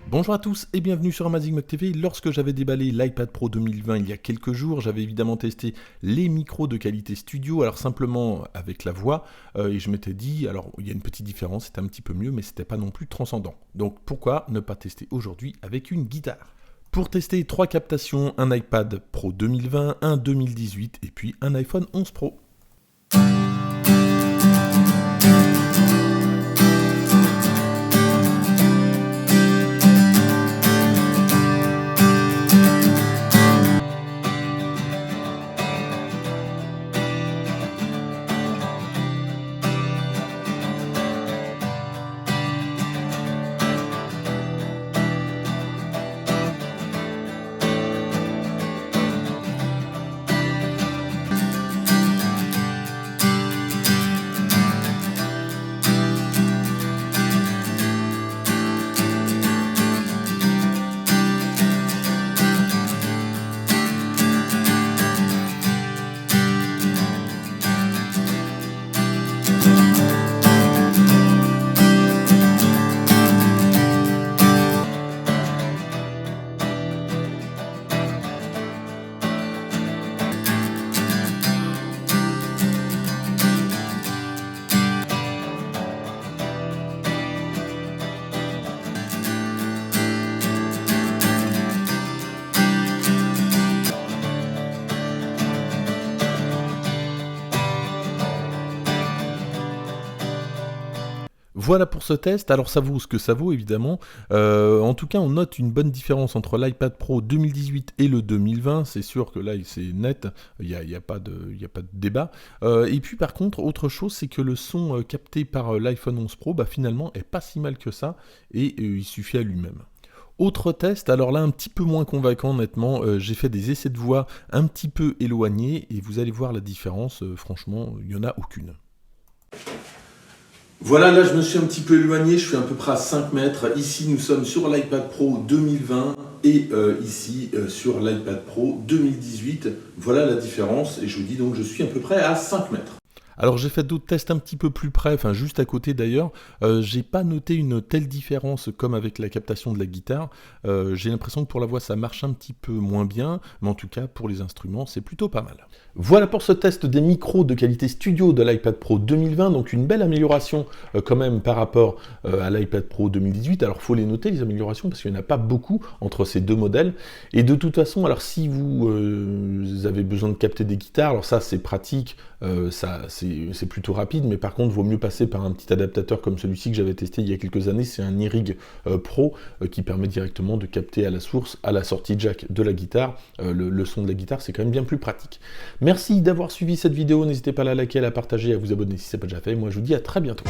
Bonjour à tous et bienvenue sur Amazing Mac TV. Lorsque j'avais déballé l'iPad Pro 2020 il y a quelques jours, j'avais évidemment testé les micros de qualité studio, alors simplement avec la voix, et je m'étais dit, alors il y a une petite différence, c'était un petit peu mieux, mais c'était pas non plus transcendant. Donc pourquoi ne pas tester aujourd'hui avec une guitare? Pour tester 3 captations, un iPad Pro 2020, un 2018 et puis un iPhone 11 Pro. Voilà pour ce test, alors ça vaut ce que ça vaut évidemment, en tout cas on note une bonne différence entre l'iPad Pro 2018 et le 2020, c'est sûr que là c'est net, il n'y a pas de débat, et puis par contre autre chose c'est que le son capté par l'iPhone 11 Pro finalement est pas si mal que ça, et il suffit à lui-même. Autre test, alors là un petit peu moins convaincant honnêtement, j'ai fait des essais de voix un petit peu éloignés, et vous allez voir la différence, franchement il n'y en a aucune. Voilà, là je me suis un petit peu éloigné, je suis à peu près à 5 mètres. Ici nous sommes sur l'iPad Pro 2020 et ici sur l'iPad Pro 2018. Voilà la différence et je vous dis donc je suis à peu près à 5 mètres. Alors j'ai fait d'autres tests un petit peu plus près, enfin juste à côté d'ailleurs, j'ai pas noté une telle différence comme avec la captation de la guitare, j'ai l'impression que pour la voix ça marche un petit peu moins bien, mais en tout cas pour les instruments c'est plutôt pas mal. Voilà pour ce test des micros de qualité studio de l'iPad Pro 2020, donc une belle amélioration quand même par rapport à l'iPad Pro 2018, alors faut les noter les améliorations parce qu'il n'y en a pas beaucoup entre ces deux modèles, et de toute façon alors si vous avez besoin de capter des guitares, alors ça c'est pratique, c'est plutôt rapide, mais par contre, il vaut mieux passer par un petit adaptateur comme celui-ci que j'avais testé il y a quelques années. C'est un iRig Pro qui permet directement de capter à la source, à la sortie jack de la guitare. Le son de la guitare, c'est quand même bien plus pratique. Merci d'avoir suivi cette vidéo. N'hésitez pas à la liker, à la partager, à vous abonner si ce n'est pas déjà fait. Moi, je vous dis à très bientôt.